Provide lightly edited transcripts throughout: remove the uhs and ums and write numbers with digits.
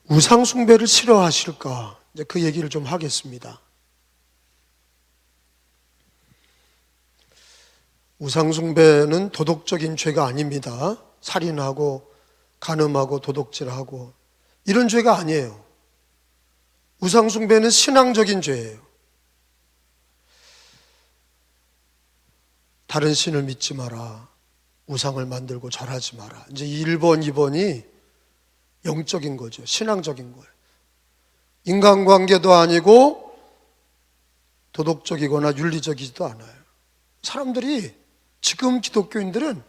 우상 숭배를 싫어하실까? 이제 그 얘기를 좀 하겠습니다. 우상 숭배는 도덕적인 죄가 아닙니다. 살인하고 간음하고 도둑질하고 이런 죄가 아니에요. 우상 숭배는 신앙적인 죄예요. 다른 신을 믿지 마라. 우상을 만들고 절하지 마라. 이제 1번, 2번이 영적인 거죠. 신앙적인 거예요. 인간관계도 아니고 도덕적이거나 윤리적이지도 않아요. 사람들이 지금 기독교인들은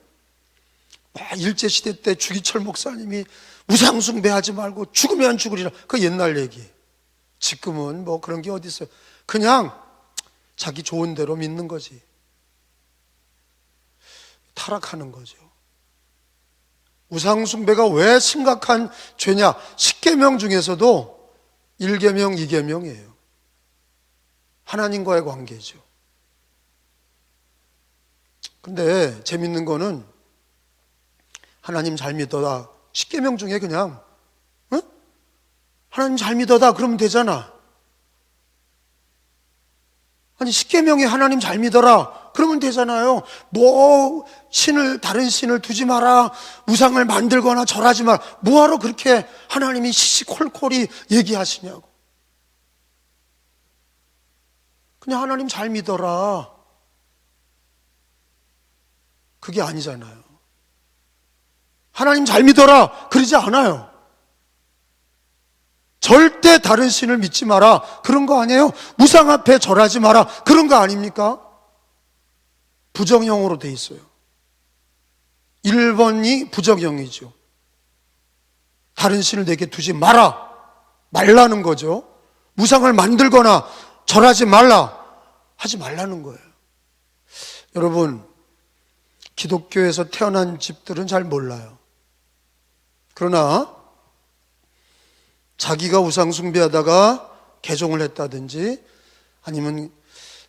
일제시대 때 주기철 목사님이 우상 숭배하지 말고 죽으면 죽으리라. 그 옛날 얘기. 지금은 뭐 그런 게 어디 있어요. 그냥 자기 좋은 대로 믿는 거지. 타락하는 거죠. 우상 숭배가 왜 심각한 죄냐? 10계명 중에서도 1계명, 2계명이에요. 하나님과의 관계죠. 근데 재밌는 거는 하나님 잘 믿어라. 10계명 중에 그냥 하나님 잘 믿어라 그러면 되잖아. 아니 10계명에 하나님 잘 믿어라 그러면 되잖아요. 뭐 다른 신을 두지 마라, 우상을 만들거나 절하지 마라. 뭐하러 그렇게 하나님이 시시콜콜이 얘기하시냐고. 그냥 하나님 잘 믿어라. 그게 아니잖아요. 하나님 잘 믿어라 그러지 않아요. 절대 다른 신을 믿지 마라 그런 거 아니에요. 우상 앞에 절하지 마라 그런 거 아닙니까? 부정형으로 돼 있어요. 1번이 부정형이죠. 다른 신을 내게 두지 말라는 거죠. 우상을 만들거나 절하지 하지 말라는 거예요. 여러분, 기독교에서 태어난 집들은 잘 몰라요. 그러나 자기가 우상 숭배하다가 개종을 했다든지 아니면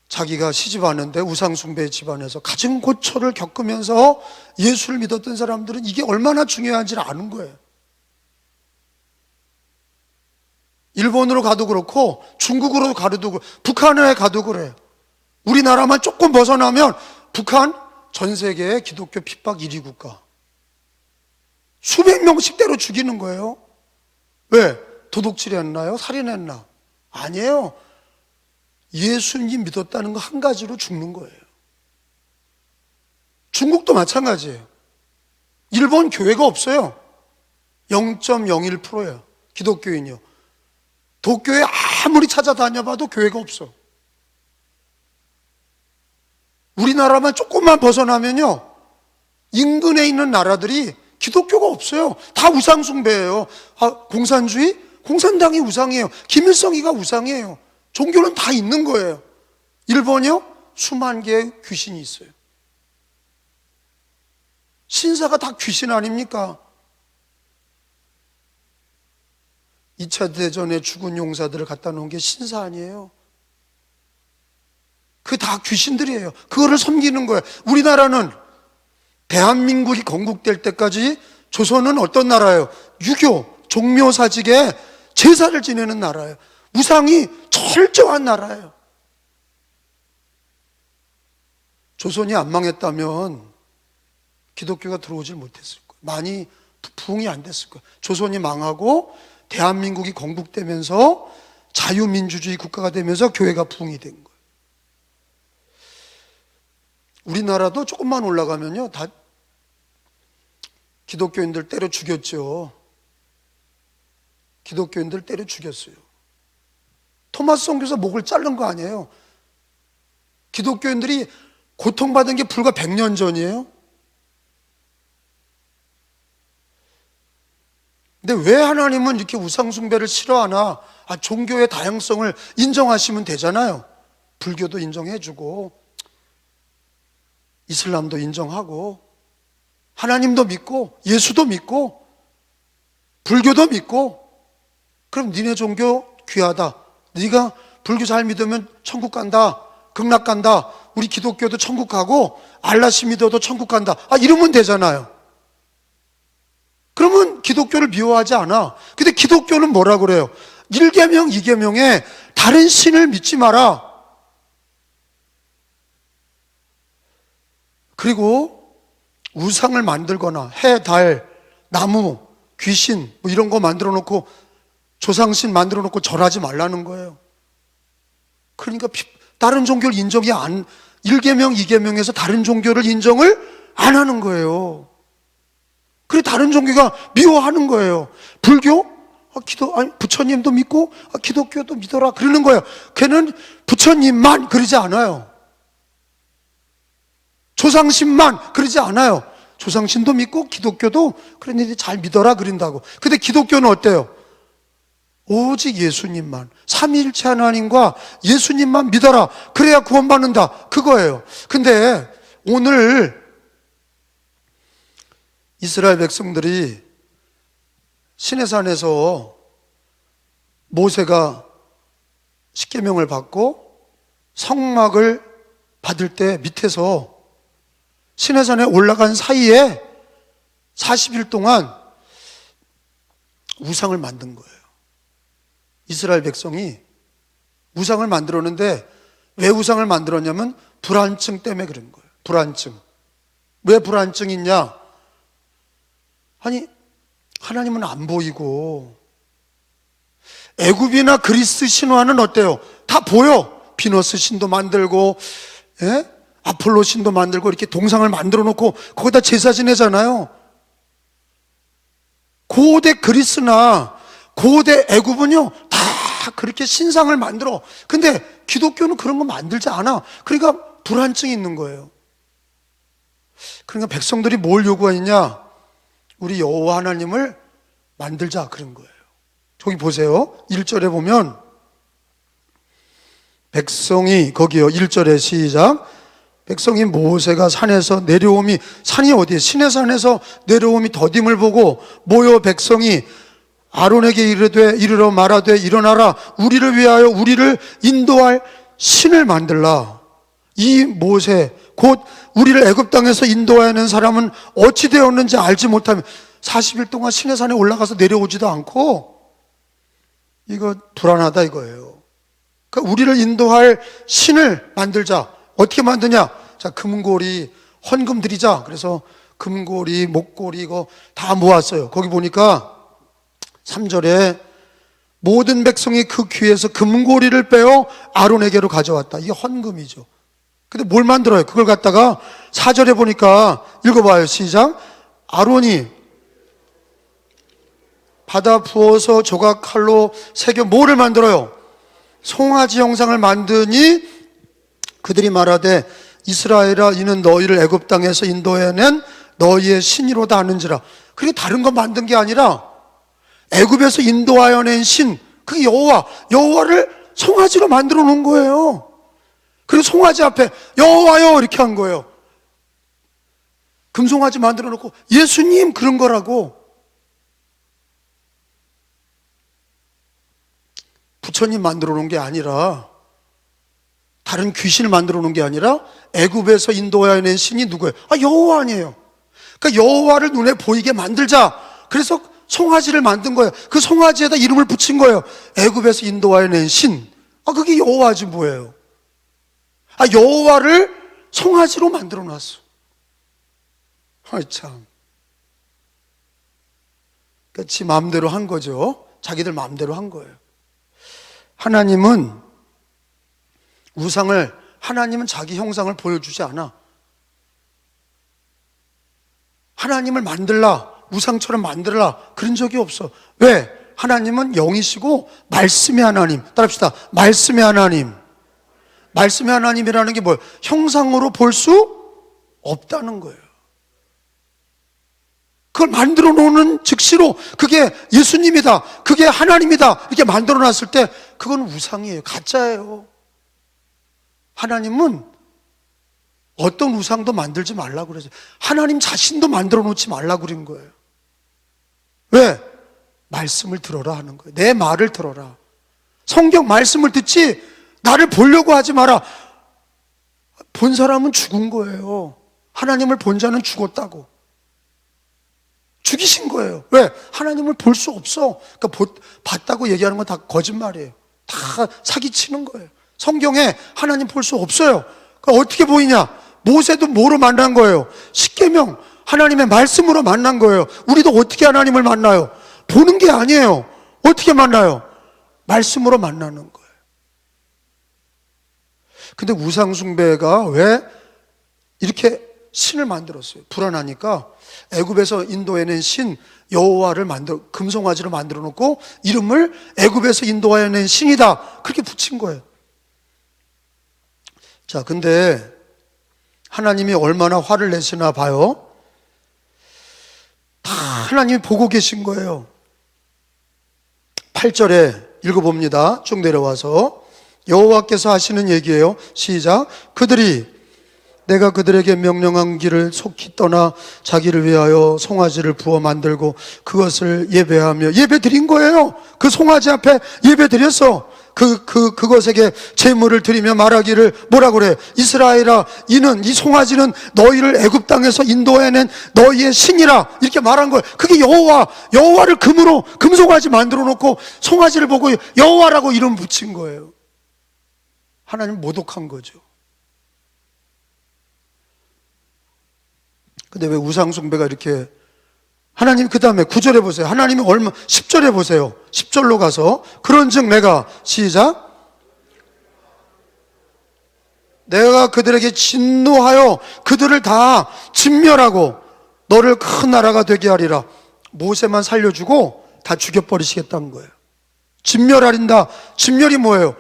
자기가 시집하는데 우상 숭배 집안에서 가정 고초를 겪으면서 예수를 믿었던 사람들은 이게 얼마나 중요한지를 아는 거예요. 일본으로 가도 그렇고 중국으로 가도 그렇고 북한에 가도 그래요. 우리나라만 조금 벗어나면 북한 전 세계의 기독교 핍박 1위 국가. 수백 명씩 때려 죽이는 거예요. 왜? 도둑질했나요? 살인했나? 아니에요. 예수님 믿었다는 거 한 가지로 죽는 거예요. 중국도 마찬가지예요. 일본 교회가 없어요. 0.01%예요. 기독교인이요. 도교에 아무리 찾아다녀봐도 교회가 없어. 우리나라만 조금만 벗어나면요, 인근에 있는 나라들이 기독교가 없어요. 다 우상 숭배예요. 공산주의? 공산당이 우상이에요. 김일성이가 우상이에요. 종교는 다 있는 거예요. 일본이요? 수만 개의 귀신이 있어요. 신사가 다 귀신 아닙니까? 2차 대전에 죽은 용사들을 갖다 놓은 게 신사 아니에요? 그게 다 귀신들이에요. 그거를 섬기는 거예요. 우리나라는 대한민국이 건국될 때까지 조선은 어떤 나라예요? 유교, 종묘사직에 제사를 지내는 나라예요. 우상이 철저한 나라예요. 조선이 안 망했다면 기독교가 들어오질 못했을 거예요. 많이 부흥이 안 됐을 거예요. 조선이 망하고 대한민국이 건국되면서 자유민주주의 국가가 되면서 교회가 부흥이 된 거예요. 우리나라도 조금만 올라가면요, 다 기독교인들 때려 죽였죠. 기독교인들 때려 죽였어요. 토마스 선교사 목을 자른 거 아니에요. 기독교인들이 고통받은 게 불과 100년 전이에요. 근데 왜 하나님은 이렇게 우상숭배를 싫어하나? 종교의 다양성을 인정하시면 되잖아요. 불교도 인정해주고 이슬람도 인정하고 하나님도 믿고 예수도 믿고 불교도 믿고, 그럼 니네 종교 귀하다. 네가 불교 잘 믿으면 천국 간다, 극락 간다. 우리 기독교도 천국 가고 알라시 믿어도 천국 간다. 이러면 되잖아요. 그러면 기독교를 미워하지 않아. 근데 기독교는 뭐라 그래요? 1계명, 2계명에 다른 신을 믿지 마라. 그리고 우상을 만들거나 해, 달, 나무, 귀신 뭐 이런 거 만들어 놓고 조상신 만들어 놓고 절하지 말라는 거예요. 그러니까 다른 종교를 인정이 안, 1계명, 2계명에서 다른 종교를 인정을 안 하는 거예요. 그래 다른 종교가 미워하는 거예요. 불교? 아니, 부처님도 믿고 기독교도 믿어라 그러는 거예요. 걔는 부처님만 그러지 않아요. 조상신만 그러지 않아요. 조상신도 믿고 기독교도 그런 잘 믿어라 그런다고. 근데 기독교는 어때요? 오직 예수님만, 삼위일체 하나님과 예수님만 믿어라. 그래야 구원받는다. 그거예요. 근데 오늘 이스라엘 백성들이 시내산에서 모세가 십계명을 받고 성막을 받을 때 밑에서 시내산에 올라간 사이에 40일 동안 우상을 만든 거예요. 이스라엘 백성이 우상을 만들었는데 왜 우상을 만들었냐면 불안증 때문에 그런 거예요. 불안증. 왜 불안증이 있냐? 아니 하나님은 안 보이고 애굽이나 그리스 신화는 어때요? 다 보여. 비너스 신도 만들고 아폴로 신도 만들고 이렇게 동상을 만들어 놓고 거기다 제사 지내잖아요. 고대 그리스나 고대 애굽은요 다 그렇게 신상을 만들어. 근데 기독교는 그런 거 만들지 않아. 그러니까 불안증이 있는 거예요. 그러니까 백성들이 뭘 요구하느냐? 우리 여호와 하나님을 만들자 그런 거예요. 저기 보세요. 1절에 보면 백성이 거기요 1절에 시작. 백성이 모세가 산에서 내려옴이, 산이 어디에? 시내산에서 내려옴이 더딤을 보고 모여 백성이 아론에게 이르러 말하되 일어나라 우리를 위하여 우리를 인도할 신을 만들라. 이 모세 곧 우리를 애굽 땅에서 인도하는 사람은 어찌 되었는지 알지 못하며 40일 동안 시내산에 올라가서 내려오지도 않고 이거 불안하다 이거예요. 그러니까 우리를 인도할 신을 만들자. 어떻게 만드냐? 자, 금고리 헌금 드리자. 그래서 금고리, 목고리 이거 다 모았어요. 거기 보니까 3절에 모든 백성이 그 귀에서 금고리를 빼어 아론에게로 가져왔다. 이게 헌금이죠. 근데 뭘 만들어요? 그걸 갖다가 4절에 보니까 읽어봐요. 시작. 아론이 받아 부어서 조각칼로 새겨 뭐를 만들어요? 송아지 형상을 만드니 그들이 말하되 이스라엘아 이는 너희를 애굽 땅에서 인도해낸 너희의 신이로다 하는지라. 그게 다른 거 만든 게 아니라 애굽에서 인도하여 낸 신, 그게 여호와를 송아지로 만들어 놓은 거예요. 그리고 송아지 앞에 여호와요 이렇게 한 거예요. 금송아지 만들어 놓고 예수님 그런 거라고. 부처님 만들어 놓은 게 아니라, 다른 귀신을 만들어 놓은 게 아니라 애굽에서 인도하여 낸 신이 누구예요? 여호와 아니에요. 그러니까 여호와를 눈에 보이게 만들자. 그래서 송아지를 만든 거예요. 그 송아지에다 이름을 붙인 거예요. 애굽에서 인도하여 낸 신. 그게 여호와지 뭐예요? 여호와를 송아지로 만들어 놨어. 참. 그러니까 지 마음대로 한 거죠. 자기들 마음대로 한 거예요. 하나님은 하나님은 자기 형상을 보여주지 않아. 하나님을 만들라, 우상처럼 만들라 그런 적이 없어. 왜? 하나님은 영이시고 말씀의 하나님. 따라합시다. 말씀의 하나님. 말씀의 하나님이라는 게 뭐예요? 형상으로 볼 수 없다는 거예요. 그걸 만들어 놓는 즉시로 그게 예수님이다, 그게 하나님이다 이렇게 만들어 놨을 때 그건 우상이에요. 가짜예요. 하나님은 어떤 우상도 만들지 말라고 그러죠. 하나님 자신도 만들어 놓지 말라고 그런 거예요. 왜? 말씀을 들어라 하는 거예요. 내 말을 들어라. 성경 말씀을 듣지 나를 보려고 하지 마라. 본 사람은 죽은 거예요. 하나님을 본 자는 죽었다고. 죽이신 거예요. 왜? 하나님을 볼 수 없어. 그러니까 봤다고 얘기하는 건 다 거짓말이에요. 다 사기치는 거예요. 성경에 하나님 볼 수 없어요. 그러니까 어떻게 보이냐? 모세도 뭐로 만난 거예요? 십계명, 하나님의 말씀으로 만난 거예요. 우리도 어떻게 하나님을 만나요? 보는 게 아니에요. 어떻게 만나요? 말씀으로 만나는 거예요. 근데 우상숭배가 왜 이렇게 신을 만들었어요? 불안하니까 애굽에서 인도해낸 신 여호와를 금송아지로 만들어 놓고 이름을 애굽에서 인도해낸 신이다, 그렇게 붙인 거예요. 자, 근데 하나님이 얼마나 화를 내시나 봐요. 다 하나님이 보고 계신 거예요. 8절에 읽어봅니다. 쭉 내려와서 여호와께서 하시는 얘기예요. 시작. 내가 그들에게 명령한 길을 속히 떠나 자기를 위하여 송아지를 부어 만들고 그것을 예배하며, 예배 드린 거예요. 그 송아지 앞에 예배 드렸어. 그것에게 제물을 드리며 말하기를, 뭐라 그래? 이스라엘아, 이 송아지는 너희를 애굽 땅에서 인도해낸 너희의 신이라, 이렇게 말한 거예요. 그게 여호와를 금송아지 만들어 놓고 송아지를 보고 여호와라고 이름 붙인 거예요. 하나님 모독한 거죠. 근데 왜 우상숭배가 이렇게, 하나님 그 다음에 9절에 보세요. 하나님이 10절에 보세요. 10절로 가서 그런즉 내가, 시작. 내가 그들에게 진노하여 그들을 다 진멸하고 너를 큰 나라가 되게 하리라. 모세만 살려주고 다 죽여버리시겠다는 거예요. 진멸하린다. 진멸이 뭐예요?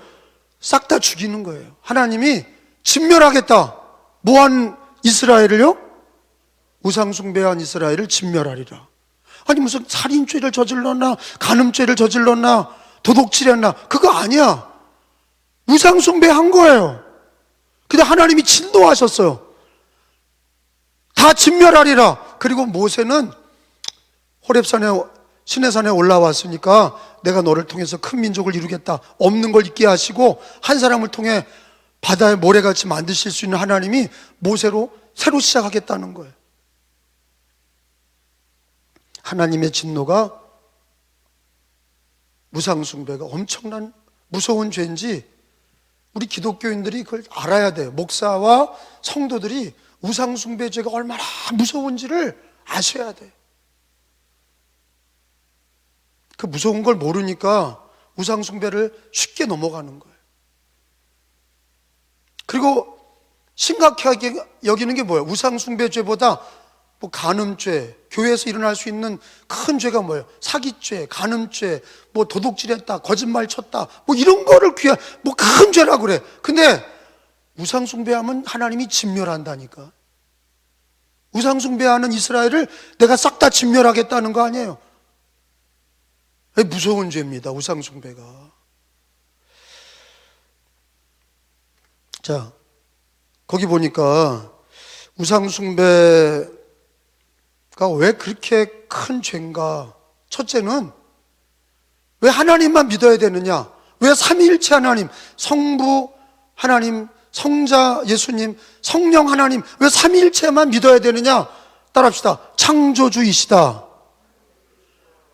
싹 다 죽이는 거예요. 하나님이 진멸하겠다. 뭐한 이스라엘을요? 우상숭배한 이스라엘을 진멸하리라. 아니 무슨 살인죄를 저질렀나, 간음죄를 저질렀나, 도둑질했나, 그거 아니야. 우상숭배한 거예요. 근데 하나님이 진노하셨어요. 다 진멸하리라. 그리고 모세는 호렙산에, 시내산에 올라왔으니까 내가 너를 통해서 큰 민족을 이루겠다, 없는 걸 있게 하시고 한 사람을 통해 바다의 모래같이 만드실 수 있는 하나님이 모세로 새로 시작하겠다는 거예요. 하나님의 진노가, 우상숭배가 엄청난 무서운 죄인지 우리 기독교인들이 그걸 알아야 돼요. 목사와 성도들이 우상숭배 죄가 얼마나 무서운지를 아셔야 돼요. 그 무서운 걸 모르니까 우상숭배를 쉽게 넘어가는 거예요. 그리고 심각하게 여기는 게 뭐예요? 우상숭배 죄보다 뭐 간음죄, 교회에서 일어날 수 있는 큰 죄가 뭐예요? 사기죄, 간음죄, 뭐 도둑질했다, 거짓말 쳤다, 뭐 이런 거를 뭐 큰 죄라고 그래. 근데 우상숭배하면 하나님이 진멸한다니까. 우상숭배하는 이스라엘을 내가 싹 다 진멸하겠다는 거 아니에요. 무서운 죄입니다, 우상숭배가. 자, 거기 보니까 우상숭배가 왜 그렇게 큰 죄인가? 첫째는 왜 하나님만 믿어야 되느냐? 왜 삼위일체 하나님, 성부 하나님, 성자 예수님, 성령 하나님, 왜 삼위일체만 믿어야 되느냐? 따라합시다. 창조주이시다.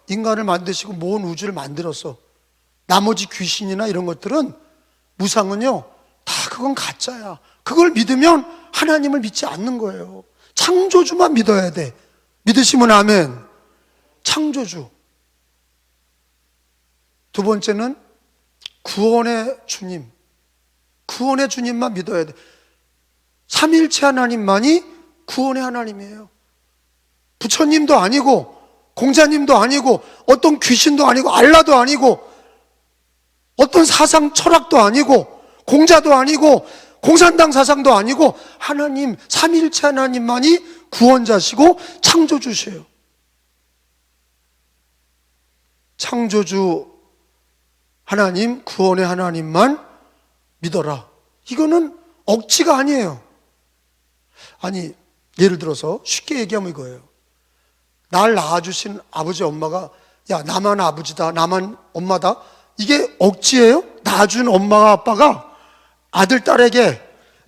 인간을 만드시고 모은 우주를 만들었어. 나머지 귀신이나 이런 것들은, 무상은요, 다 그건 가짜야. 그걸 믿으면 하나님을 믿지 않는 거예요. 창조주만 믿어야 돼. 믿으시면 아멘. 창조주. 두 번째는 구원의 주님. 구원의 주님만 믿어야 돼. 삼위일체 하나님만이 구원의 하나님이에요. 부처님도 아니고 공자님도 아니고 어떤 귀신도 아니고 알라도 아니고 어떤 사상 철학도 아니고 공자도 아니고 공산당 사상도 아니고 하나님, 삼위일체 하나님만이 구원자시고 창조주시에요. 창조주 하나님, 구원의 하나님만 믿어라. 이거는 억지가 아니에요. 아니, 예를 들어서 쉽게 얘기하면 이거예요. 날 낳아주신 아버지 엄마가, 야, 나만 아버지다, 나만 엄마다, 이게 억지예요? 낳아준 엄마가 아빠가 아들, 딸에게,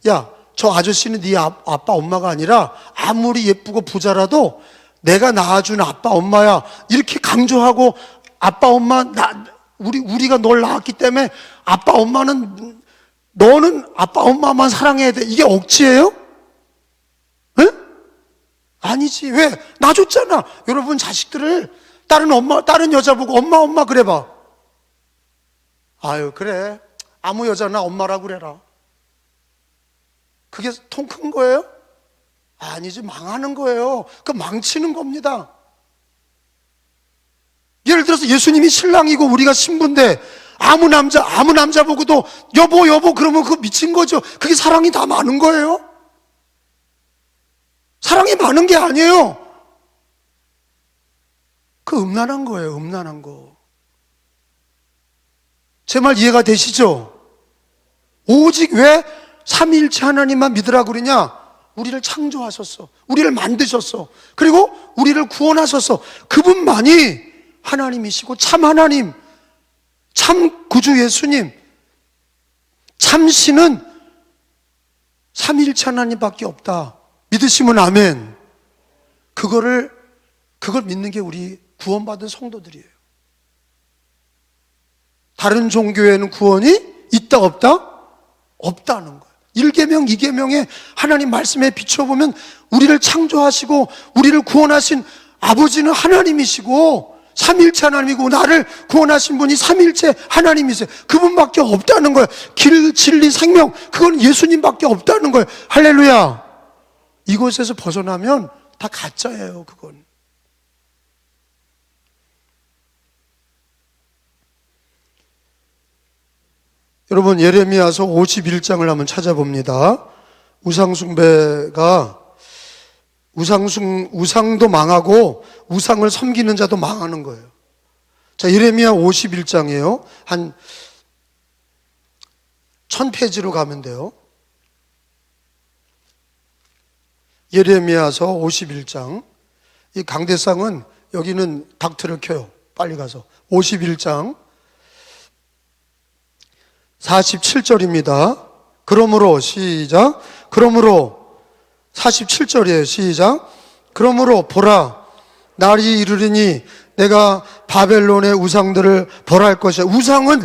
야, 저 아저씨는 네 아빠 엄마가 아니라 아무리 예쁘고 부자라도 내가 낳아준 아빠 엄마야 이렇게 강조하고 아빠 엄마 우리가 널 낳았기 때문에 아빠 엄마는 너는 아빠 엄마만 사랑해야 돼. 이게 억지예요? 에? 아니지. 왜? 놔줬잖아. 여러분 자식들을 다른 여자 보고 엄마 그래봐. 아유 그래. 아무 여자나 엄마라고 그래라. 그게 통 큰 거예요? 아니지. 망하는 거예요. 그 망치는 겁니다. 예를 들어서 예수님이 신랑이고 우리가 신부인데 아무 남자 보고도 여보 그러면 그거 미친 거죠. 그게 사랑이 다 많은 거예요? 사랑이 많은 게 아니에요. 그 음란한 거예요. 음란한 거. 제 말 이해가 되시죠? 오직 왜 삼위일체 하나님만 믿으라고 그러냐? 우리를 창조하셨어. 우리를 만드셨어. 그리고 우리를 구원하셨어. 그분만이 하나님이시고 참 하나님, 참 구주 예수님, 참 신은 삼위일체 하나님밖에 없다. 믿으시면 아멘. 그걸 믿는 게 우리 구원받은 성도들이에요. 다른 종교에는 구원이 있다 없다? 없다는 거예요. 1계명, 2계명에 하나님 말씀에 비춰보면 우리를 창조하시고 우리를 구원하신 아버지는 하나님이시고 삼위일체 하나님이고 나를 구원하신 분이 삼위일체 하나님이세요. 그분밖에 없다는 거예요. 길, 진리, 생명, 그건 예수님밖에 없다는 거예요. 할렐루야. 이곳에서 벗어나면 다 가짜예요. 그건. 여러분 예레미야서 51장을 한번 찾아봅니다. 우상숭배가 우상도 망하고 우상을 섬기는 자도 망하는 거예요. 자, 예레미야 51장이에요. 한 1000페이지로 가면 돼요. 예레미야서 51장. 이 강대상은 여기는 닥트를 켜요. 빨리 가서 51장 47절입니다. 그러므로 시작. 그러므로 47절이에요. 시작. 그러므로 보라 날이 이르리니 내가 바벨론의 우상들을 벌할 것이야. 우상은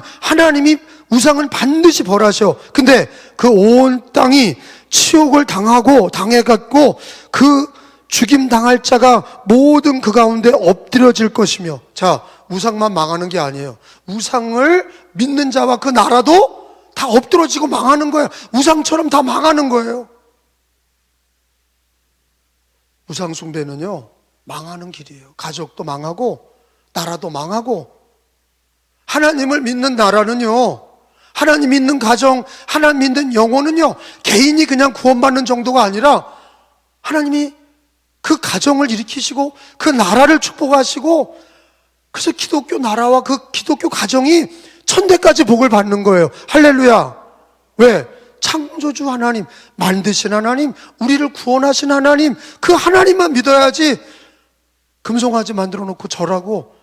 반드시 벌하셔. 근데 그 온 땅이 치욕을 당해갖고 그 죽임 당할 자가 모든 그 가운데 엎드려질 것이며. 자, 우상만 망하는 게 아니에요. 우상을 믿는 자와 그 나라도 다 엎드러지고 망하는 거예요. 우상처럼 다 망하는 거예요. 우상 숭배는요 망하는 길이에요. 가족도 망하고 나라도 망하고. 하나님을 믿는 나라는요, 하나님 믿는 가정, 하나님 믿는 영혼은요 개인이 그냥 구원받는 정도가 아니라 하나님이 그 가정을 일으키시고 그 나라를 축복하시고, 그래서 기독교 나라와 그 기독교 가정이 천대까지 복을 받는 거예요. 할렐루야. 왜? 창조주 하나님, 만드신 하나님, 우리를 구원하신 하나님, 그 하나님만 믿어야지. 금송아지 만들어 놓고 절하고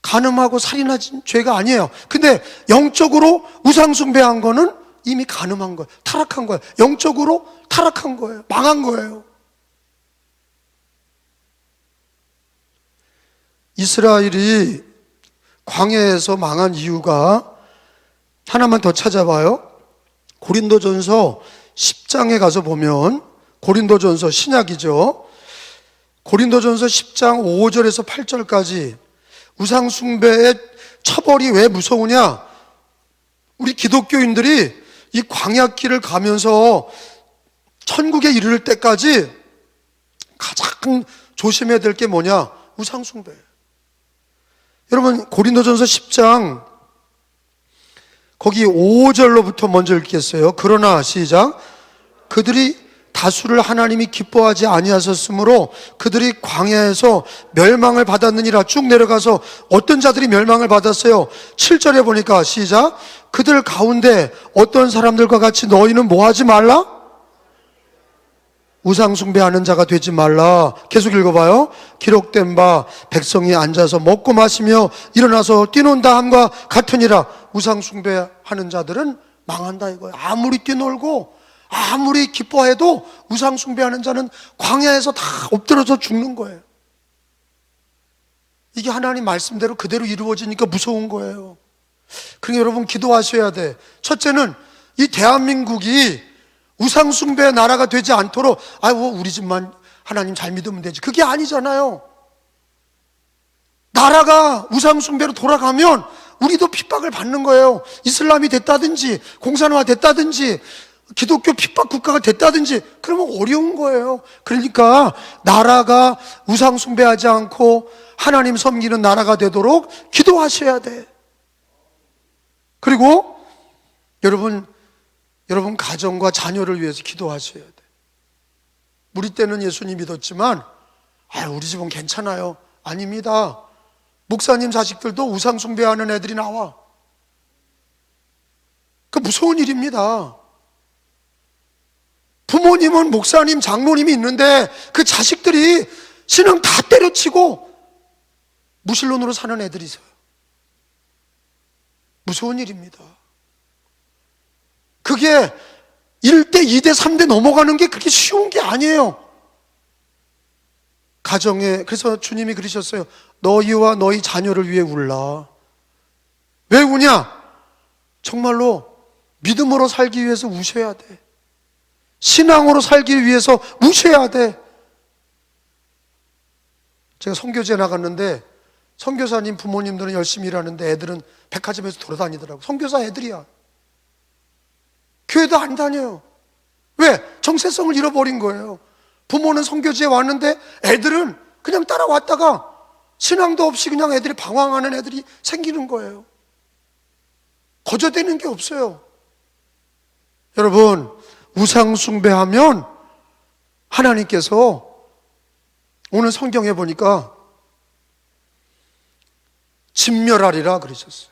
간음하고 살인한 죄가 아니에요. 근데 영적으로 우상숭배한 거는 이미 간음한 거예요. 타락한 거예요. 영적으로 타락한 거예요. 망한 거예요. 이스라엘이 광야에서 망한 이유가 하나만 더 찾아봐요. 고린도전서 10장에 가서 보면, 고린도전서 신약이죠. 고린도전서 10장 5절에서 8절까지 우상숭배의 처벌이 왜 무서우냐? 우리 기독교인들이 이 광야길을 가면서 천국에 이르를 때까지 가장 조심해야 될 게 뭐냐? 우상숭배. 여러분 고린도전서 10장 거기 5절로부터 먼저 읽겠어요. 그러나 시작. 그들이 다수를 하나님이 기뻐하지 아니하셨으므로 그들이 광야에서 멸망을 받았느니라. 쭉 내려가서 어떤 자들이 멸망을 받았어요? 7절에 보니까 시작. 그들 가운데 어떤 사람들과 같이 너희는 뭐 하지 말라? 우상숭배하는 자가 되지 말라. 계속 읽어봐요. 기록된 바 백성이 앉아서 먹고 마시며 일어나서 뛰논다 함과 같으니라. 우상숭배하는 자들은 망한다 이거예요. 아무리 뛰놀고 아무리 기뻐해도 우상숭배하는 자는 광야에서 다 엎드려서 죽는 거예요. 이게 하나님 말씀대로 그대로 이루어지니까 무서운 거예요. 그러니까 여러분 기도하셔야 돼. 첫째는 이 대한민국이 우상숭배의 나라가 되지 않도록 우리 집만 하나님 잘 믿으면 되지. 그게 아니잖아요. 나라가 우상숭배로 돌아가면 우리도 핍박을 받는 거예요. 이슬람이 됐다든지 공산화 됐다든지 기독교 핍박 국가가 됐다든지 그러면 어려운 거예요. 그러니까 나라가 우상숭배하지 않고 하나님 섬기는 나라가 되도록 기도하셔야 돼. 그리고 여러분 가정과 자녀를 위해서 기도하셔야 돼. 우리 때는 예수님 믿었지만 우리 집은 괜찮아요. 아닙니다. 목사님 자식들도 우상 숭배하는 애들이 나와. 그 무서운 일입니다. 부모님은 목사님, 장로님이 있는데 그 자식들이 신앙 다 때려치고 무신론으로 사는 애들이 있어요. 무서운 일입니다. 그게 1대, 2대, 3대 넘어가는 게 그렇게 쉬운 게 아니에요. 가정에, 그래서 주님이 그러셨어요. 너희와 너희 자녀를 위해 울라. 왜 우냐? 정말로 믿음으로 살기 위해서 우셔야 돼. 신앙으로 살기 위해서 우셔야 돼. 제가 선교지에 나갔는데 선교사님 부모님들은 열심히 일하는데 애들은 백화점에서 돌아다니더라고. 선교사 애들이야. 교회도 안 다녀요. 왜? 정체성을 잃어버린 거예요. 부모는 선교지에 왔는데 애들은 그냥 따라왔다가 신앙도 없이 그냥 애들이 방황하는 애들이 생기는 거예요. 거저되는 게 없어요. 여러분, 우상숭배하면 하나님께서 오늘 성경에 보니까 진멸하리라 그러셨어요.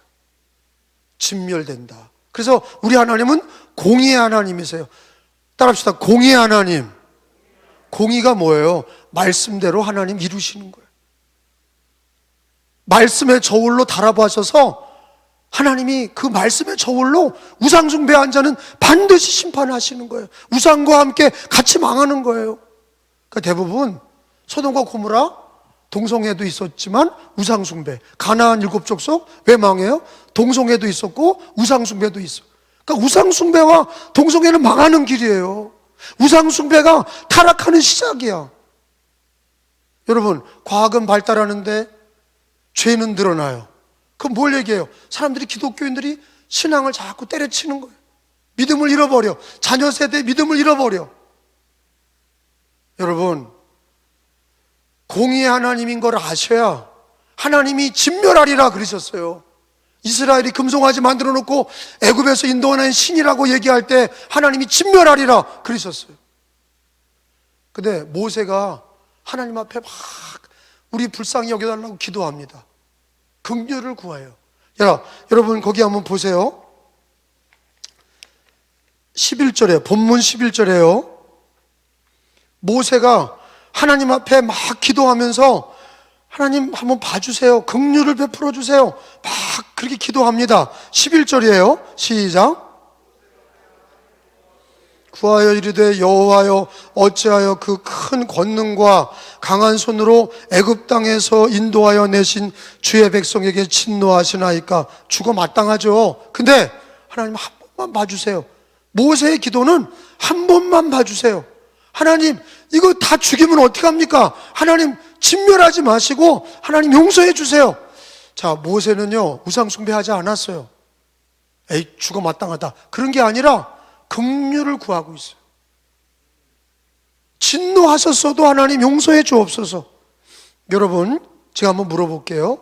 진멸된다. 그래서 우리 하나님은 공의의 하나님이세요. 따라합시다. 공의의 하나님. 공의가 뭐예요? 말씀대로 하나님 이루시는 거예요. 말씀의 저울로 달아보셔서 하나님이 그 말씀의 저울로 우상숭배한 자는 반드시 심판하시는 거예요. 우상과 함께 같이 망하는 거예요. 그러니까 대부분 소돔과 고모라 동성애도 있었지만 우상숭배. 가나안 7족속 왜 망해요? 동성애도 있었고 우상숭배도 있어. 그러니까 우상숭배와 동성애는 망하는 길이에요. 우상숭배가 타락하는 시작이야. 여러분, 과학은 발달하는데 죄는 늘어나요. 그럼 뭘 얘기해요? 사람들이, 기독교인들이 신앙을 자꾸 때려치는 거예요. 믿음을 잃어버려. 자녀 세대의 믿음을 잃어버려. 여러분, 공의의 하나님인 걸 아셔야 하나님이 진멸하리라 그러셨어요. 이스라엘이 금송아지 만들어 놓고 애굽에서 인도하는 신이라고 얘기할 때 하나님이 진멸하리라 그러셨어요. 근데 모세가 하나님 앞에 막 우리 불쌍히 여겨달라고 기도합니다. 긍휼을 구해요. 여러분 거기 한번 보세요. 11절에, 본문 11절에요. 모세가 하나님 앞에 막 기도하면서 하나님 한번 봐주세요. 긍휼을 베풀어 주세요. 막 그렇게 기도합니다. 11절이에요. 시작. 구하여 이르되 여호와여 어찌하여 그 큰 권능과 강한 손으로 애굽 땅에서 인도하여 내신 주의 백성에게 진노하시나이까. 죽어 마땅하죠. 근데 하나님 한 번만 봐주세요. 모세의 기도는 한 번만 봐주세요. 하나님 이거 다 죽이면 어떡합니까? 하나님 진멸하지 마시고 하나님 용서해 주세요. 자, 모세는요 우상 숭배하지 않았어요. 에이 죽어 마땅하다 그런 게 아니라 긍휼을 구하고 있어요. 진노하셨어도 하나님 용서해 주옵소서. 여러분 제가 한번 물어볼게요.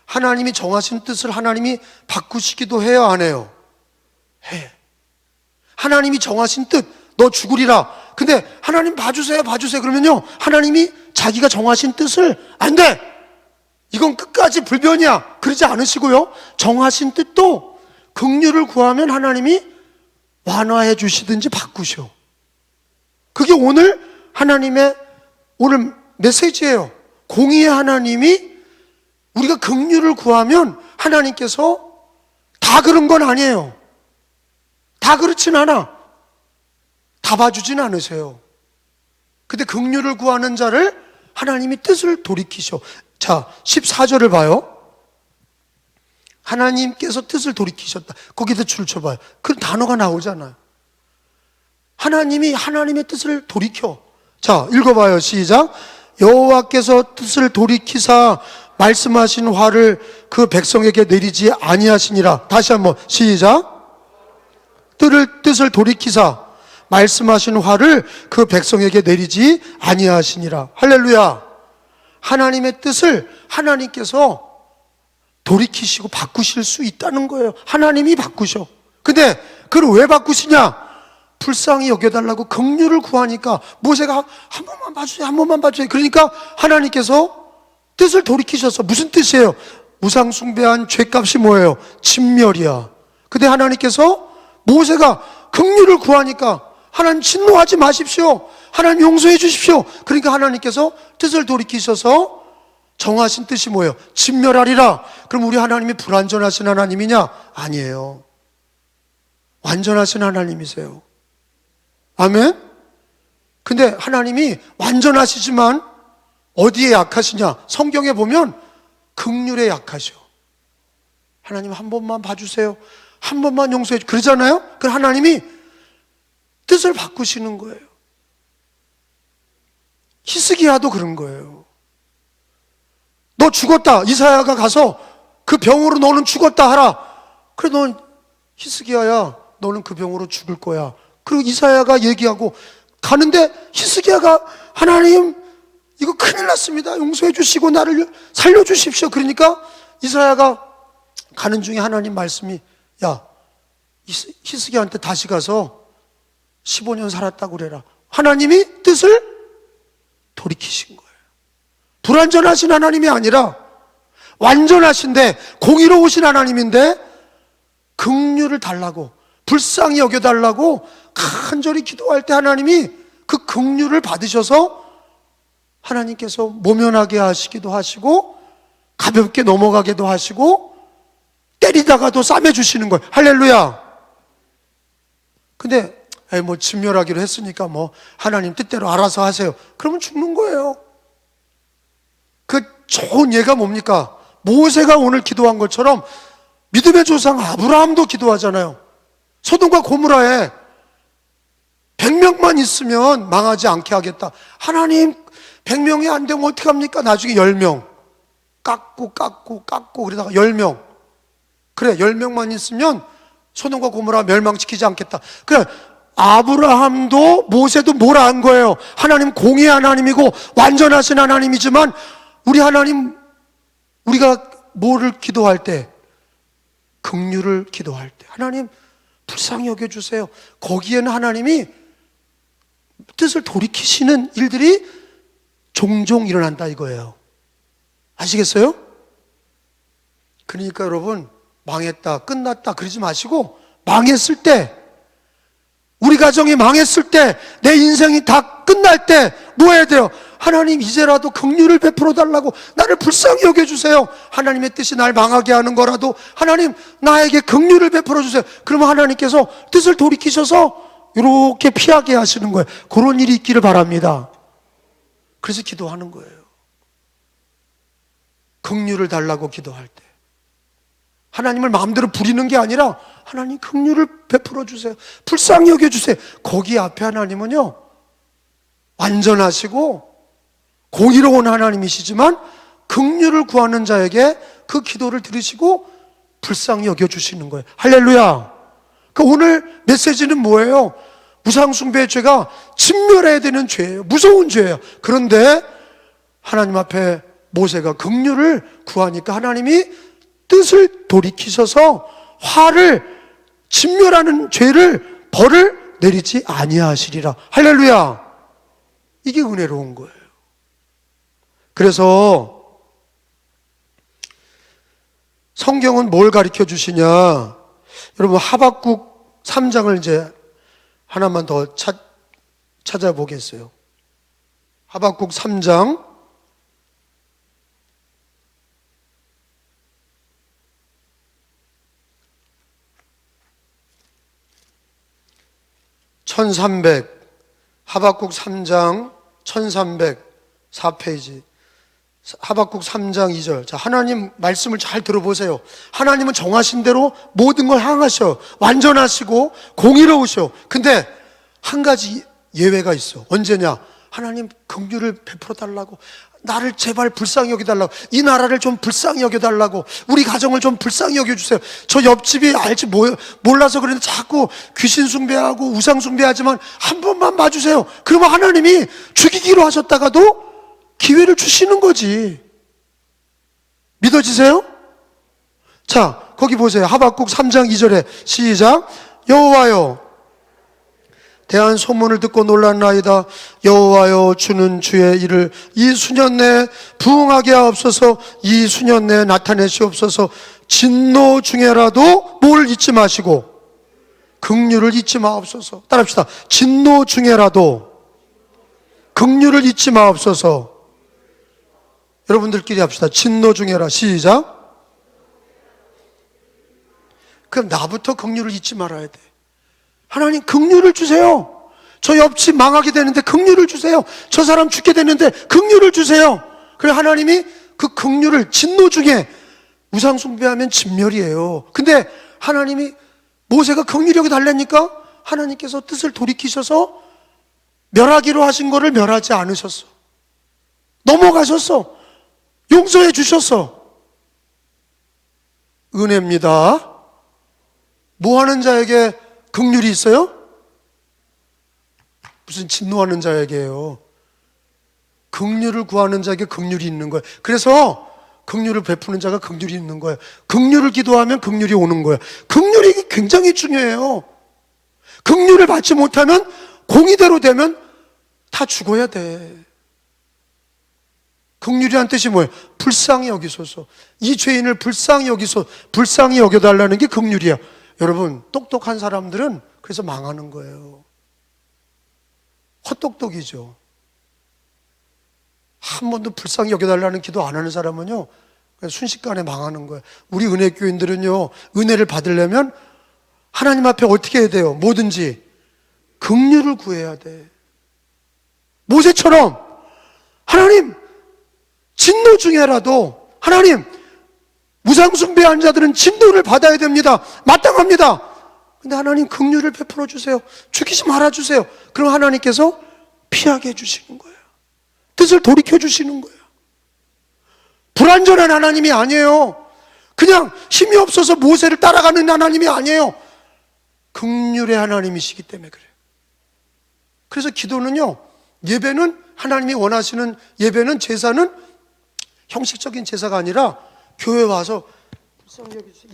하나님이 정하신 뜻을 하나님이 바꾸시기도 해요, 안 해요? 해. 하나님이 정하신 뜻, 너 죽으리라. 근데 하나님 봐주세요 그러면요 하나님이 자기가 정하신 뜻을 안 돼, 이건 끝까지 불변이야 그러지 않으시고요, 정하신 뜻도 긍휼을 구하면 하나님이 완화해 주시든지 바꾸셔. 그게 오늘 하나님의 오늘 메시지예요. 공의의 하나님이 우리가 긍휼을 구하면 하나님께서 다 그런 건 아니에요. 다 그렇진 않아. 다 봐주진 않으세요. 근데 긍휼을 구하는 자를 하나님이 뜻을 돌이키셔. 자, 14절을 봐요. 하나님께서 뜻을 돌이키셨다. 거기다 줄 쳐봐요. 그 단어가 나오잖아요. 하나님이 하나님의 뜻을 돌이켜. 자, 읽어봐요. 시작. 여호와께서 뜻을 돌이키사 말씀하신 화를 그 백성에게 내리지 아니하시니라. 다시 한번 시작. 뜻을 돌이키사 말씀하신 화를 그 백성에게 내리지 아니하시니라. 할렐루야. 하나님의 뜻을 하나님께서 돌이키시고 바꾸실 수 있다는 거예요. 하나님이 바꾸셔. 근데 그걸 왜 바꾸시냐? 불쌍히 여겨달라고 긍휼을 구하니까 모세가 한 번만 봐주세요, 한 번만 봐주세요. 그러니까 하나님께서 뜻을 돌이키셔서. 무슨 뜻이에요? 우상 숭배한 죄값이 뭐예요? 진멸이야. 근데 하나님께서 모세가 긍휼을 구하니까 하나님 진노하지 마십시오, 하나님 용서해 주십시오. 그러니까 하나님께서 뜻을 돌이키셔서 정하신 뜻이 뭐예요? 진멸하리라. 그럼 우리 하나님이 불완전하신 하나님이냐? 아니에요. 완전하신 하나님이세요. 아멘? 근데 하나님이 완전하시지만 어디에 약하시냐? 성경에 보면 긍휼에 약하셔. 하나님 한 번만 봐주세요, 한 번만 용서해 주세요. 그러잖아요? 그럼 하나님이 뜻을 바꾸시는 거예요. 히스기야도 그런 거예요. 너 죽었다. 이사야가 가서 그 병으로 너는 죽었다 하라. 그래, 넌 히스기야야, 너는 그 병으로 죽을 거야. 그리고 이사야가 얘기하고 가는데 히스기야가 하나님 이거 큰일 났습니다, 용서해 주시고 나를 살려주십시오. 그러니까 이사야가 가는 중에 하나님 말씀이, 야, 히스기야한테 다시 가서 15년 살았다고 그래라. 하나님이 뜻을 돌이키신 거예요. 불완전하신 하나님이 아니라 완전하신데 공의로우신 하나님인데 긍휼을 달라고, 불쌍히 여겨달라고 간절히 기도할 때 하나님이 그 긍휼을 받으셔서 하나님께서 모면하게 하시기도 하시고 가볍게 넘어가기도 하시고 때리다가도 싸매주시는 거예요. 할렐루야. 근데 뭐 진멸하기로 했으니까 뭐 하나님 뜻대로 알아서 하세요. 그러면 죽는 거예요. 그 좋은 예가 뭡니까? 모세가 오늘 기도한 것처럼 믿음의 조상 아브라함도 기도하잖아요. 소돔과 고모라에 100명만 있으면 망하지 않게 하겠다. 하나님 100명이 안 되면 어떻게 합니까? 나중에 10명 깎고 그러다가 10명. 그래, 10명만 있으면 소돔과 고모라 멸망시키지 않겠다. 그래, 아브라함도 모세도 뭐라 한 거예요? 하나님 공의의 하나님이고 완전하신 하나님이지만 우리 하나님, 우리가 뭐를 기도할 때? 긍휼을 기도할 때 하나님 불쌍히 여겨주세요. 거기에는 하나님이 뜻을 돌이키시는 일들이 종종 일어난다 이거예요. 아시겠어요? 그러니까 여러분, 망했다, 끝났다 그러지 마시고, 망했을 때, 우리 가정이 망했을 때, 내 인생이 다 끝날 때 뭐 해야 돼요? 하나님 이제라도 긍휼을 베풀어 달라고, 나를 불쌍히 여겨주세요. 하나님의 뜻이 날 망하게 하는 거라도 하나님 나에게 긍휼을 베풀어 주세요. 그러면 하나님께서 뜻을 돌이키셔서 이렇게 피하게 하시는 거예요. 그런 일이 있기를 바랍니다. 그래서 기도하는 거예요. 긍휼을 달라고 기도할 때 하나님을 마음대로 부리는 게 아니라 하나님 긍휼을 베풀어 주세요, 불쌍히 여겨주세요. 거기 앞에 하나님은요 완전하시고 공의로운 하나님이시지만 긍휼을 구하는 자에게 그 기도를 들으시고 불쌍히 여겨주시는 거예요. 할렐루야. 그러니까 오늘 메시지는 뭐예요? 우상숭배의 죄가 진멸해야 되는 죄예요. 무서운 죄예요. 그런데 하나님 앞에 모세가 긍휼을 구하니까 하나님이 뜻을 돌이키셔서 화를, 진멸하는 죄를, 벌을 내리지 아니하시리라. 할렐루야. 이게 은혜로운 거예요. 그래서 성경은 뭘 가르쳐 주시냐? 여러분 하박국 3장을 이제 하나만 더 찾아보겠어요. 하박국 3장 1300, 하박국 3장 1304페이지. 하박국 3장 2절. 자, 하나님 말씀을 잘 들어보세요. 하나님은 정하신 대로 모든 걸 향하셔. 완전하시고 공의로우셔. 근데 한 가지 예외가 있어. 언제냐? 하나님 긍휼을 베풀어 달라고. 나를 제발 불쌍히 여겨달라고. 이 나라를 좀 불쌍히 여겨달라고. 우리 가정을 좀 불쌍히 여겨주세요. 저 옆집이 알지 몰라서 그런데 자꾸 귀신 숭배하고 우상 숭배하지만 한 번만 봐주세요. 그러면 하나님이 죽이기로 하셨다가도 기회를 주시는 거지. 믿어지세요? 자, 거기 보세요. 하박국 3장 2절에 시작. 여호와여, 대한 소문을 듣고 놀랐나이다. 여호와여, 주는 주의 일을 이 수년 내에 부응하게 하옵소서. 이 수년 내에 나타내시옵소서. 진노 중에라도 뭘 잊지 마시고 긍휼을 잊지 마옵소서. 따라합시다. 진노 중에라도 긍휼을 잊지 마옵소서. 여러분들끼리 합시다. 진노 중에라. 시작. 그럼 나부터 긍휼을 잊지 말아야 돼. 하나님 긍휼을 주세요. 저 옆집 망하게 되는데 긍휼을 주세요. 저 사람 죽게 되는데 긍휼을 주세요. 그래 하나님이 그 긍휼을, 진노 중에 우상 숭배하면 진멸이에요. 근데 하나님이 모세가 긍휼히 여겨 달라니까 하나님께서 뜻을 돌이키셔서 멸하기로 하신 거를 멸하지 않으셨어. 넘어가셨어. 용서해 주셨어. 은혜입니다. 뭐 하는 자에게 긍휼이 있어요? 무슨 진노하는 자에게요. 긍휼을 구하는 자에게 긍휼이 있는 거예요. 그래서 긍휼을 베푸는 자가 긍휼이 있는 거예요. 긍휼을 기도하면 긍휼이 오는 거예요. 긍휼이 굉장히 중요해요. 긍휼을 받지 못하면 공의대로 되면 다 죽어야 돼. 긍휼이란 뜻이 뭐예요? 불쌍히 여기소서. 이 죄인을 불쌍히 여겨달라는 게 긍휼이야. 여러분, 똑똑한 사람들은 그래서 망하는 거예요. 헛똑똑이죠. 한 번도 불쌍히 여겨달라는 기도 안 하는 사람은요, 순식간에 망하는 거예요. 우리 은혜교인들은요, 은혜를 받으려면 하나님 앞에 어떻게 해야 돼요? 뭐든지 긍휼을 구해야 돼. 모세처럼 하나님, 진노 중에라도 하나님, 우상숭배한 자들은 진노를 받아야 됩니다. 마땅합니다. 근데 하나님 긍휼을 베풀어 주세요. 죽이지 말아 주세요. 그럼 하나님께서 피하게 해주시는 거예요. 뜻을 돌이켜 주시는 거예요. 불완전한 하나님이 아니에요. 그냥 힘이 없어서 모세를 따라가는 하나님이 아니에요. 긍휼의 하나님이시기 때문에 그래요. 그래서 기도는요, 예배는 하나님이 원하시는 예배는, 제사는 형식적인 제사가 아니라 교회 와서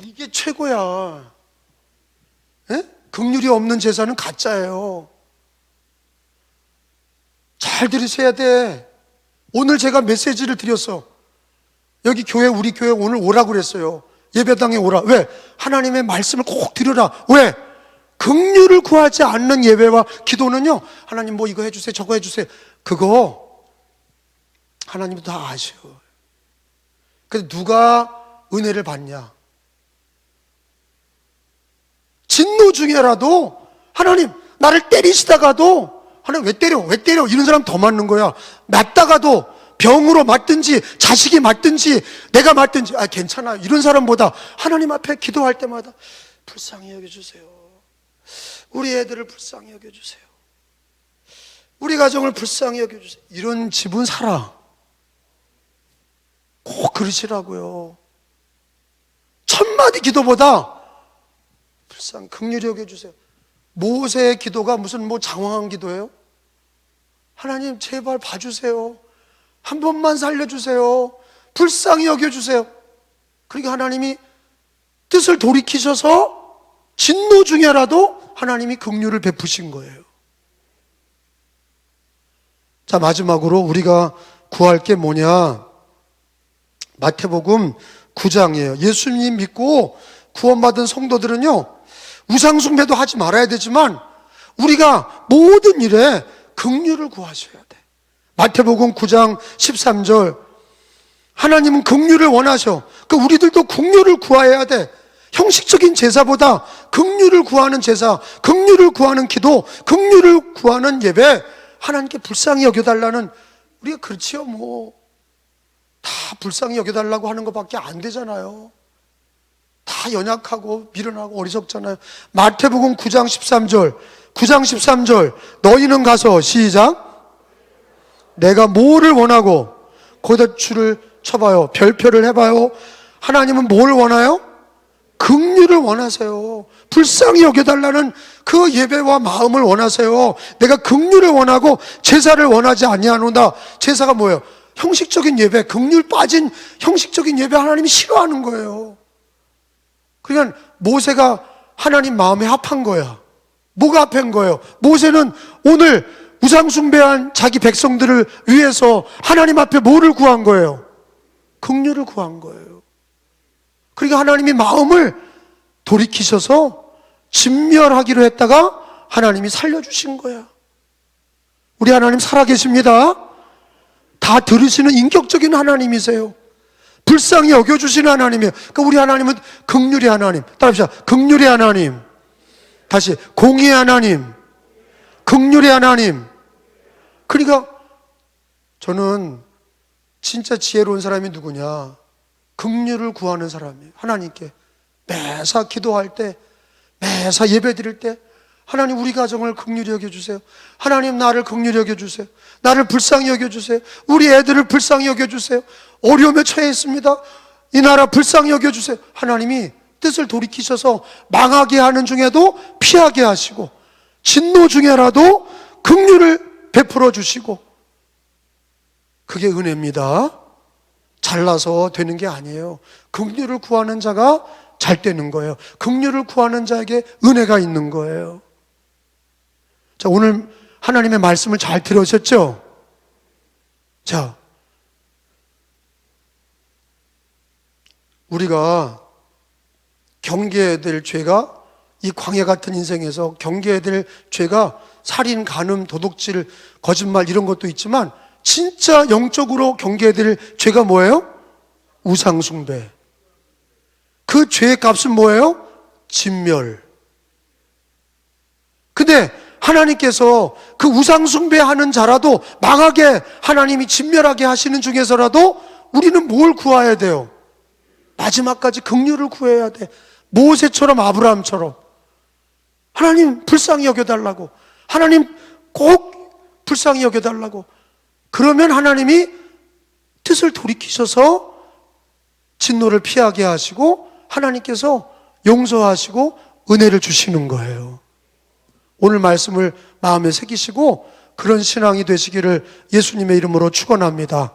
이게 최고야. 예? 긍휼이 없는 제사는 가짜예요. 잘 들으셔야 돼. 오늘 제가 메시지를 드렸어. 여기 교회, 우리 교회 오늘 오라고 그랬어요. 예배당에 오라. 왜? 하나님의 말씀을 꼭 들으라. 왜? 긍휼을 구하지 않는 예배와 기도는요, 하나님 뭐 이거 해주세요, 저거 해주세요. 그거 하나님도 다 아셔. 그래서 누가 은혜를 받냐? 진노 중에라도 하나님 나를 때리시다가도 하나님 왜 때려 이런 사람 더 맞는 거야. 맞다가도 병으로 맞든지 자식이 맞든지 내가 맞든지 괜찮아 이런 사람보다 하나님 앞에 기도할 때마다 불쌍히 여겨주세요. 우리 애들을 불쌍히 여겨주세요. 우리 가정을 불쌍히 여겨주세요. 이런 집은 살아. 꼭 그러시라고요. 천마디 기도보다 긍휼히 여겨주세요. 모세의 기도가 무슨 뭐 장황한 기도예요? 하나님 제발 봐주세요. 한 번만 살려주세요. 불쌍히 여겨주세요. 그러니까 하나님이 뜻을 돌이키셔서 진노 중에라도 하나님이 긍휼을 베푸신 거예요. 자, 마지막으로 우리가 구할 게 뭐냐? 마태복음 9장이에요. 예수님 믿고 구원받은 성도들은요, 우상숭배도 하지 말아야 되지만 우리가 모든 일에 긍휼을 구하셔야 돼. 마태복음 9장 13절, 하나님은 긍휼을 원하셔. 그러니까 우리들도 긍휼을 구해야 돼. 형식적인 제사보다 긍휼을 구하는 제사, 긍휼을 구하는 기도, 긍휼을 구하는 예배, 하나님께 불쌍히 여겨달라는, 우리가 그렇지요 뭐 다 불쌍히 여겨달라고 하는 것밖에 안 되잖아요. 다 연약하고 미련하고 어리석잖아요. 마태복음 9장 13절 너희는 가서 시작 내가 뭐를 원하고 거기다 줄을 쳐봐요. 별표를 해봐요. 하나님은 뭘 원해요? 긍휼을 원하세요. 불쌍히 여겨달라는 그 예배와 마음을 원하세요. 내가 긍휼을 원하고 제사를 원하지 아니하노다. 제사가 뭐예요? 형식적인 예배, 긍휼 빠진 형식적인 예배 하나님이 싫어하는 거예요. 그러니까 모세가 하나님 마음에 합한 거야. 뭐가 합한 거예요? 모세는 오늘 우상숭배한 자기 백성들을 위해서 하나님 앞에 뭐를 구한 거예요? 긍휼을 구한 거예요. 그러니까 하나님이 마음을 돌이키셔서 진멸하기로 했다가 하나님이 살려주신 거야. 우리 하나님 살아계십니다. 다 들으시는 인격적인 하나님이세요. 불쌍히 여겨주시는 하나님이에요. 그러니까 우리 하나님은 긍휼의 하나님. 따라합시다. 긍휼의 하나님. 다시 공의의 하나님, 긍휼의 하나님. 그러니까 저는 진짜 지혜로운 사람이 누구냐? 긍휼을 구하는 사람이에요. 하나님께 매사 기도할 때, 매사 예배 드릴 때 하나님 우리 가정을 긍휼히 여겨주세요. 하나님 나를 긍휼히 여겨주세요. 나를 불쌍히 여겨주세요. 우리 애들을 불쌍히 여겨주세요. 어려움에 처해 있습니다. 이 나라 불쌍히 여겨주세요. 하나님이 뜻을 돌이키셔서 망하게 하는 중에도 피하게 하시고 진노 중에라도 긍휼을 베풀어 주시고, 그게 은혜입니다. 잘나서 되는 게 아니에요. 긍휼을 구하는 자가 잘 되는 거예요. 긍휼을 구하는 자에게 은혜가 있는 거예요. 자, 오늘 하나님의 말씀을 잘 들으셨죠? 자, 우리가 경계해야 될 죄가, 이 광야 같은 인생에서 경계해야 될 죄가 살인, 간음, 도둑질, 거짓말 이런 것도 있지만 진짜 영적으로 경계해야 될 죄가 뭐예요? 우상숭배. 그 죄의 값은 뭐예요? 진멸. 근데 하나님께서 그 우상숭배하는 자라도 망하게, 하나님이 진멸하게 하시는 중에서라도 우리는 뭘 구해야 돼요? 마지막까지 긍휼을 구해야 돼. 모세처럼, 아브라함처럼. 하나님 불쌍히 여겨달라고, 하나님 꼭 불쌍히 여겨달라고. 그러면 하나님이 뜻을 돌이키셔서 진노를 피하게 하시고 하나님께서 용서하시고 은혜를 주시는 거예요. 오늘 말씀을 마음에 새기시고 그런 신앙이 되시기를 예수님의 이름으로 축원합니다.